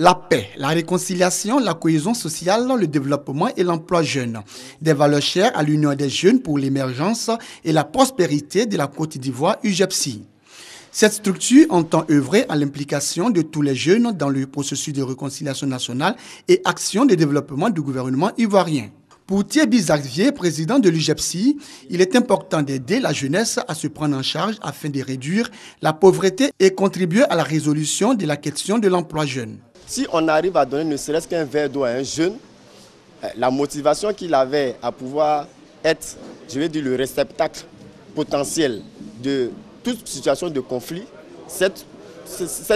La paix, la réconciliation, la cohésion sociale, le développement et l'emploi jeune. Des valeurs chères à l'Union des jeunes pour l'émergence et la prospérité de la Côte d'Ivoire UJEPSI. Cette structure entend œuvrer à l'implication de tous les jeunes dans le processus de réconciliation nationale et action de développement du gouvernement ivoirien. Pour Thierry Xavier, président de l'UJEPSI, il est important d'aider la jeunesse à se prendre en charge afin de réduire la pauvreté et contribuer à la résolution de la question de l'emploi jeune. Si on arrive à donner ne serait-ce qu'un verre d'eau à un jeune, la motivation qu'il avait à pouvoir être, je vais dire, le réceptacle potentiel de toute situation de conflit, cette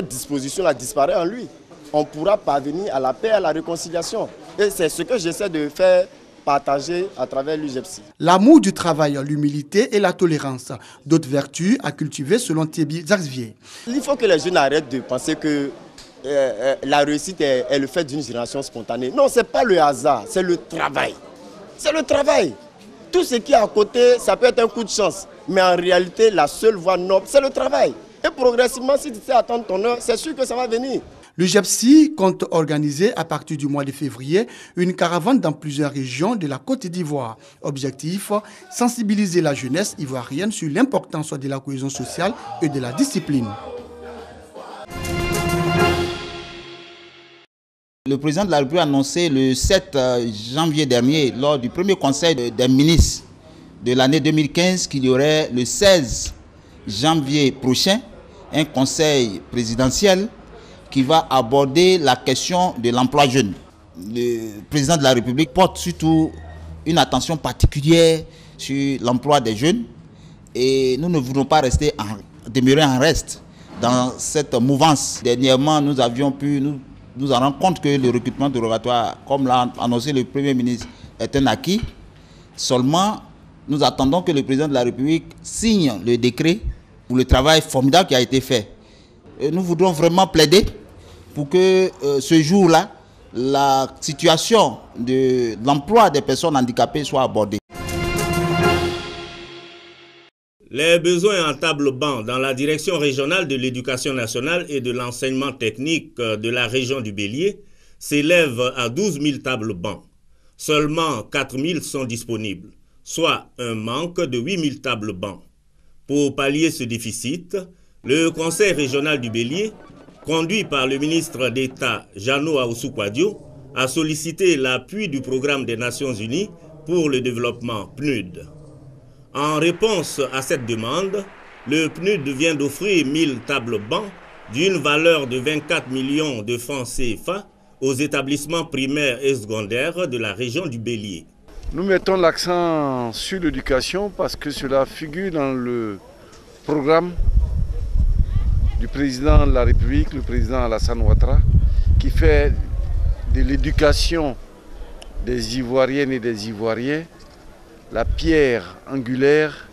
disposition-là disparaît en lui. On pourra parvenir à la paix et à la réconciliation. Et c'est ce que j'essaie de faire partager à travers l'UJEPSI. L'amour du travail, l'humilité et la tolérance, d'autres vertus à cultiver selon Thierry Xavier. Il faut que les jeunes arrêtent de penser que la réussite est le fait d'une génération spontanée. Non, ce n'est pas le hasard, c'est le travail. C'est le travail. Tout ce qui est à côté, ça peut être un coup de chance. Mais en réalité, la seule voie noble, c'est le travail. Et progressivement, si tu sais attendre ton heure, c'est sûr que ça va venir. L'UJEPSI compte organiser à partir du mois de février une caravane dans plusieurs régions de la Côte d'Ivoire. Objectif, sensibiliser la jeunesse ivoirienne sur l'importance de la cohésion sociale et de la discipline. Le président de la République a annoncé le 7 janvier dernier, lors du premier conseil des ministres de l'année 2015, qu'il y aurait le 16 janvier prochain un conseil présidentiel qui va aborder la question de l'emploi jeune. Le président de la République porte surtout une attention particulière sur l'emploi des jeunes et nous ne voulons pas demeurer en reste dans cette mouvance. Dernièrement, nous avions pu nous en rendre compte que le recrutement dérogatoire, comme l'a annoncé le Premier ministre, est un acquis. Seulement, nous attendons que le président de la République signe le décret pour le travail formidable qui a été fait. Et nous voudrons vraiment plaider pour que ce jour-là, la situation de l'emploi des personnes handicapées soit abordée. Les besoins en table-banc dans la direction régionale de l'éducation nationale et de l'enseignement technique de la région du Bélier s'élèvent à 12 000 tables-bancs. Seulement 4 000 sont disponibles, soit un manque de 8 000 tables-bancs. Pour pallier ce déficit, le Conseil régional du Bélier, conduit par le ministre d'État Jeannot Ahoussou-Kouadio, a sollicité l'appui du Programme des Nations Unies pour le développement PNUD. En réponse à cette demande, le PNUD vient d'offrir 1000 tables-bancs d'une valeur de 24 millions de francs CFA aux établissements primaires et secondaires de la région du Bélier. Nous mettons l'accent sur l'éducation parce que cela figure dans le programme du président de la République, le président Alassane Ouattara, qui fait de l'éducation des Ivoiriennes et des Ivoiriens la pierre angulaire,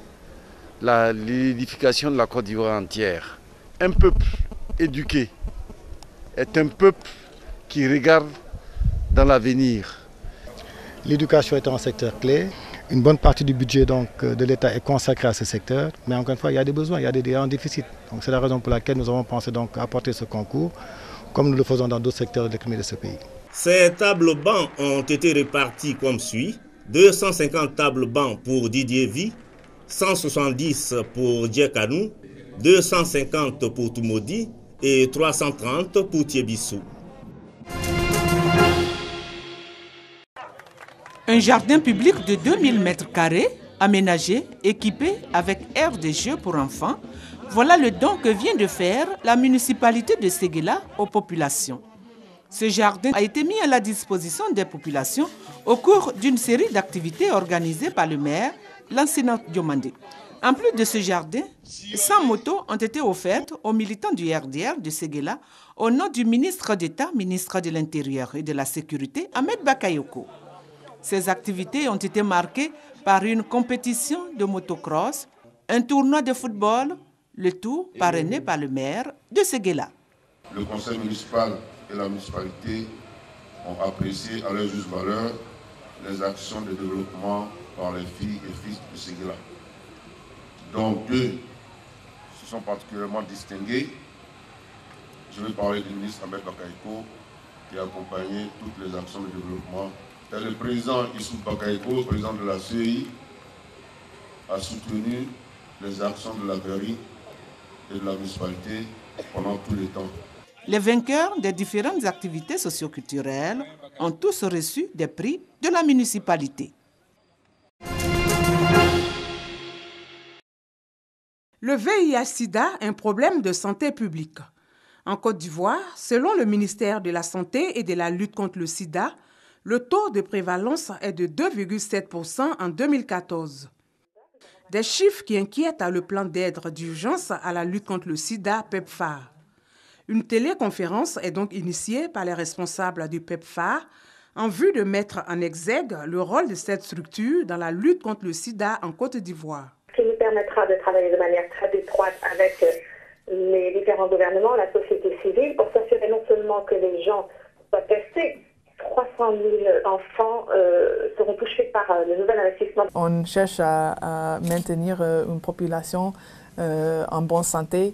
l'édification de la Côte d'Ivoire entière. Un peuple éduqué est un peuple qui regarde dans l'avenir. L'éducation est un secteur clé. Une bonne partie du budget de l'État est consacrée à ce secteur. Mais encore une fois, il y a des besoins, il y a des déficits. C'est la raison pour laquelle nous avons pensé apporter ce concours, comme nous le faisons dans d'autres secteurs de l'économie de ce pays. Ces tables-bancs ont été répartis comme suit. 250 tables-bancs pour Didier Vie, 170 pour Djekanou, 250 pour Toumoudi et 330 pour Thiébissou. Un jardin public de 2000 m², aménagé, équipé avec aire de jeu pour enfants, voilà le don que vient de faire la municipalité de Séguéla aux populations. Ce jardin a été mis à la disposition des populations au cours d'une série d'activités organisées par le maire, l'enseignant Diomandé. En plus de ce jardin, 100 motos ont été offertes aux militants du RDR de Séguéla au nom du ministre d'État, ministre de l'Intérieur et de la Sécurité, Ahmed Bakayoko. Ces activités ont été marquées par une compétition de motocross, un tournoi de football, le tout parrainé par le maire de Séguéla. Le conseil municipal et la municipalité ont apprécié à leur juste valeur les actions de développement par les filles et fils de Séguéla, dont deux se sont particulièrement distingués. Je vais parler du ministre Ahmed Bakayoko et accompagner toutes les actions de développement. Et le président Issou Bakaïko, président de la CEI, a soutenu les actions de la mairie et de la municipalité pendant tout le temps. Les vainqueurs des différentes activités socioculturelles ont tous reçu des prix de la municipalité. Le VIH-Sida est un problème de santé publique. En Côte d'Ivoire, selon le ministère de la Santé et de la lutte contre le sida, le taux de prévalence est de 2,7% en 2014. Des chiffres qui inquiètent le plan d'aide d'urgence à la lutte contre le sida PEPFAR. Une téléconférence est donc initiée par les responsables du PEPFAR en vue de mettre en exergue le rôle de cette structure dans la lutte contre le sida en Côte d'Ivoire. Ce qui nous permettra de travailler de manière très étroite avec les différents gouvernements, la société civile, pour s'assurer non seulement que les gens soient testés, 300 000 enfants seront touchés par le nouvel investissement. On cherche à maintenir une population en bonne santé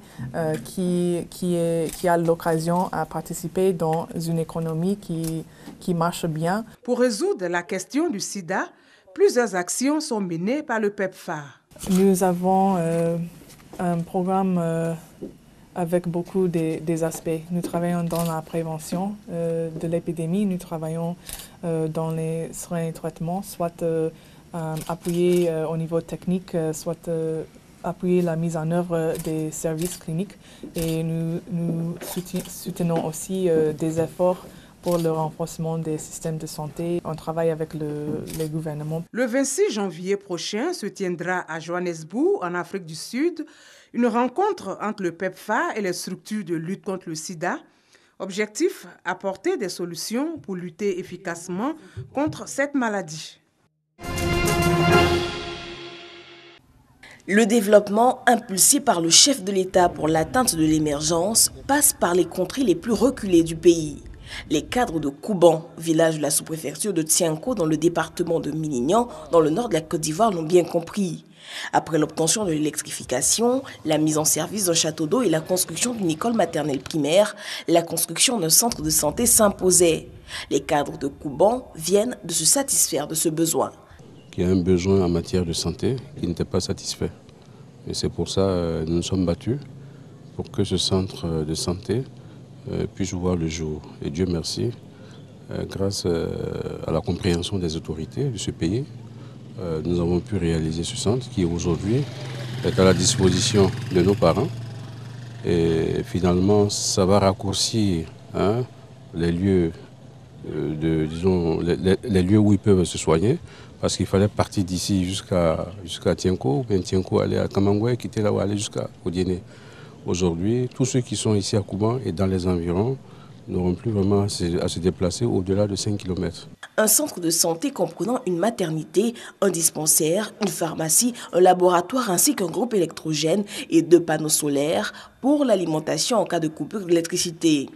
qui a l'occasion à participer dans une économie qui marche bien. Pour résoudre la question du sida, plusieurs actions sont menées par le PEPFAR. Nous avons un programme avec beaucoup des aspects. Nous travaillons dans la prévention de l'épidémie, nous travaillons dans les soins et traitements, soit appuyer au niveau technique, soit appuyer la mise en œuvre des services cliniques. Et nous soutenons aussi des efforts pour le renforcement des systèmes de santé. On travaille avec les gouvernements. Le 26 janvier prochain se tiendra à Johannesburg, en Afrique du Sud, une rencontre entre le PEPFAR et les structures de lutte contre le sida. Objectif, apporter des solutions pour lutter efficacement contre cette maladie. Le développement impulsé par le chef de l'État pour l'atteinte de l'émergence passe par les contrées les plus reculées du pays. Les cadres de Kouban, village de la sous-préfecture de Tienko dans le département de Minignan, dans le nord de la Côte d'Ivoire, l'ont bien compris. Après l'obtention de l'électrification, la mise en service d'un château d'eau et la construction d'une école maternelle primaire, la construction d'un centre de santé s'imposait. Les cadres de Kouban viennent de se satisfaire de ce besoin. Il y a un besoin en matière de santé qui n'était pas satisfait. Et c'est pour ça que nous nous sommes battus pour que ce centre de santé puisse voir le jour. Et Dieu merci, grâce à la compréhension des autorités de ce pays, nous avons pu réaliser ce centre qui aujourd'hui est à la disposition de nos parents. Et finalement, ça va raccourcir les lieux, les lieux où ils peuvent se soigner, parce qu'il fallait partir d'ici jusqu'à Tienko, ou bien Tienko aller à Kamangoué, quitter là où aller jusqu'à Odiéné. Aujourd'hui, tous ceux qui sont ici à Kouban et dans les environs n'auront plus vraiment à se déplacer au-delà de 5 km. Un centre de santé comprenant une maternité, un dispensaire, une pharmacie, un laboratoire ainsi qu'un groupe électrogène et 2 panneaux solaires pour l'alimentation en cas de coupure d'électricité.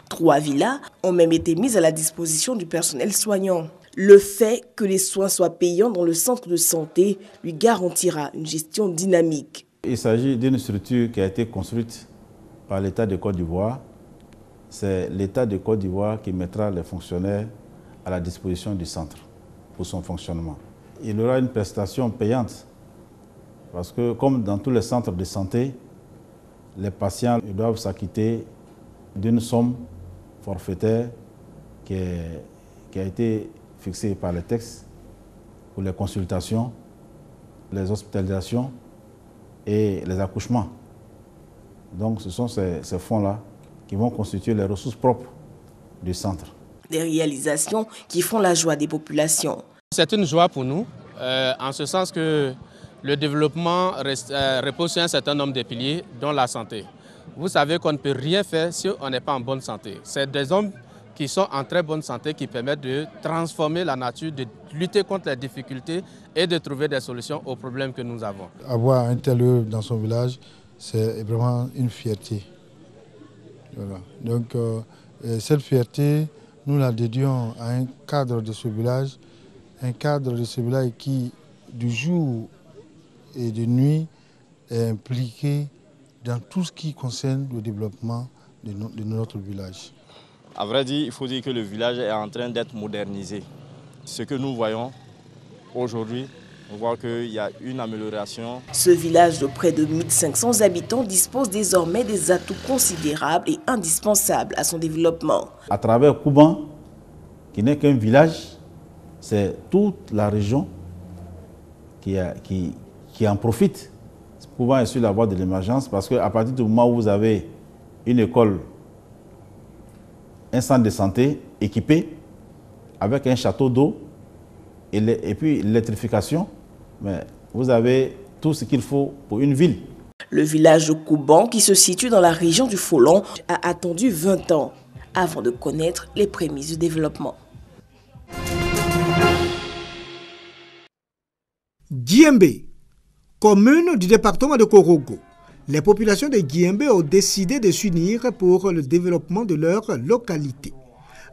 3 villas ont même été mises à la disposition du personnel soignant. Le fait que les soins soient payants dans le centre de santé lui garantira une gestion dynamique. Il s'agit d'une structure qui a été construite par l'État de Côte d'Ivoire. C'est l'État de Côte d'Ivoire qui mettra les fonctionnaires à la disposition du centre pour son fonctionnement. Il y aura une prestation payante parce que, comme dans tous les centres de santé, les patients doivent s'acquitter d'une somme forfaitaire qui a été fixée par les textes pour les consultations, les hospitalisations et les accouchements. Donc ce sont ces fonds-là qui vont constituer les ressources propres du centre. Des réalisations qui font la joie des populations. C'est une joie pour nous, en ce sens que le développement repose sur un certain nombre de piliers, dont la santé. Vous savez qu'on ne peut rien faire si on n'est pas en bonne santé. C'est des hommes qui sont en très bonne santé qui permettent de transformer la nature, de lutter contre les difficultés et de trouver des solutions aux problèmes que nous avons. Avoir un tel œuvre dans son village, c'est vraiment une fierté. Voilà. Donc cette fierté, nous la dédions à un cadre de ce village, qui, du jour et de nuit, est impliqué dans tout ce qui concerne le développement de notre village. À vrai dire, il faut dire que le village est en train d'être modernisé. Ce que nous voyons aujourd'hui, on voit qu'il y a une amélioration. Ce village de près de 1500 habitants dispose désormais des atouts considérables et indispensables à son développement. À travers Kouban, qui n'est qu'un village, c'est toute la région qui en profite. Kouban est sur la voie de l'émergence parce qu'à partir du moment où vous avez une école, un centre de santé équipé, avec un château d'eau et puis l'électrification, mais vous avez tout ce qu'il faut pour une ville. Le village de Kouban, qui se situe dans la région du Folon, a attendu 20 ans avant de connaître les prémices du développement. Guiembé, commune du département de Korogo. Les populations de Guiembé ont décidé de s'unir pour le développement de leur localité.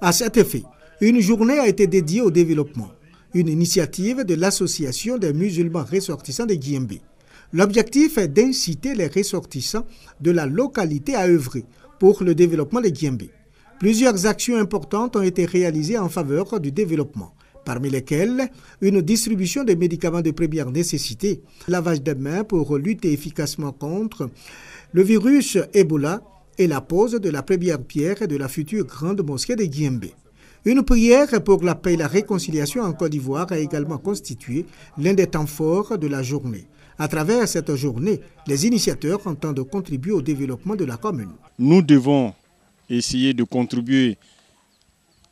À cet effet, une journée a été dédiée au développement, une initiative de l'association des musulmans ressortissants de Guiembé. L'objectif est d'inciter les ressortissants de la localité à œuvrer pour le développement de Guiembé. Plusieurs actions importantes ont été réalisées en faveur du développement, parmi lesquelles une distribution de médicaments de première nécessité, lavage des mains pour lutter efficacement contre le virus Ebola et la pose de la première pierre de la future grande mosquée de Guiembé. Une prière pour la paix et la réconciliation en Côte d'Ivoire a également constitué l'un des temps forts de la journée. À travers cette journée, les initiateurs entendent contribuer au développement de la commune. Nous devons essayer de contribuer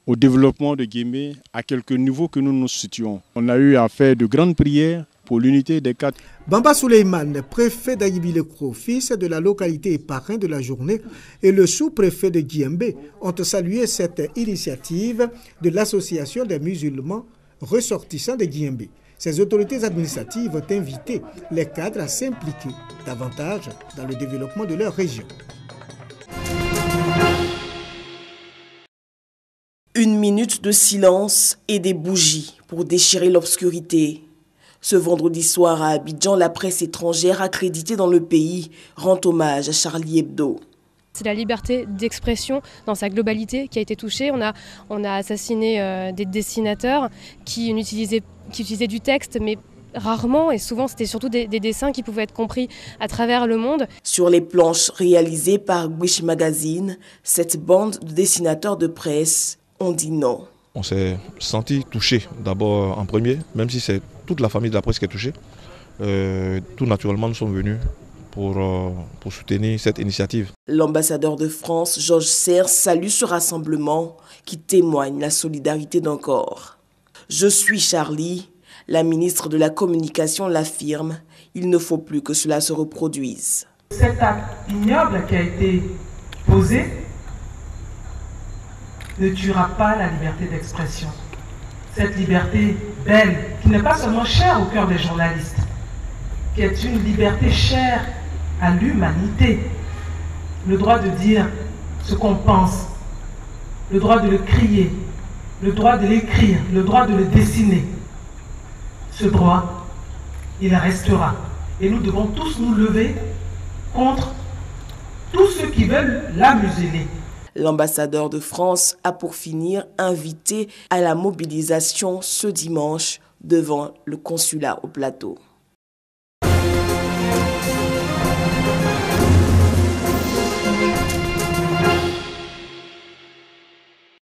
au développement de Guiembé à quelque niveau que nous nous situons. On a eu à faire de grandes prières pour l'unité des quatre. Bamba Souleymane, préfet d'Ayibilekro, fils de la localité et parrain de la journée, et le sous-préfet de Guiembé ont salué cette initiative de l'association des musulmans ressortissants de Guiembé. Ces autorités administratives ont invité les cadres à s'impliquer davantage dans le développement de leur région. Une minute de silence et des bougies pour déchirer l'obscurité. Ce vendredi soir à Abidjan, la presse étrangère accréditée dans le pays rend hommage à Charlie Hebdo. C'est la liberté d'expression dans sa globalité qui a été touchée. On a assassiné des dessinateurs qui utilisaient du texte, mais rarement, et souvent c'était surtout des dessins qui pouvaient être compris à travers le monde. Sur les planches réalisées par Wish Magazine, cette bande de dessinateurs de presse ont dit non. On s'est senti touché d'abord en premier, même si c'est toute la famille de la presse qui est touchée. Tout naturellement, nous sommes venus pour soutenir cette initiative. L'ambassadeur de France, Georges Serres, salue ce rassemblement qui témoigne la solidarité d'un corps. Je suis Charlie, la ministre de la Communication l'affirme, il ne faut plus que cela se reproduise. Cet acte ignoble qui a été posé ne tuera pas la liberté d'expression. Cette liberté belle, qui n'est pas seulement chère au cœur des journalistes, qui est une liberté chère à l'humanité. Le droit de dire ce qu'on pense, le droit de le crier, le droit de l'écrire, le droit de le dessiner. Ce droit, il restera. Et nous devons tous nous lever contre tous ceux qui veulent la museler. L'ambassadeur de France a pour finir invité à la mobilisation ce dimanche devant le consulat au plateau.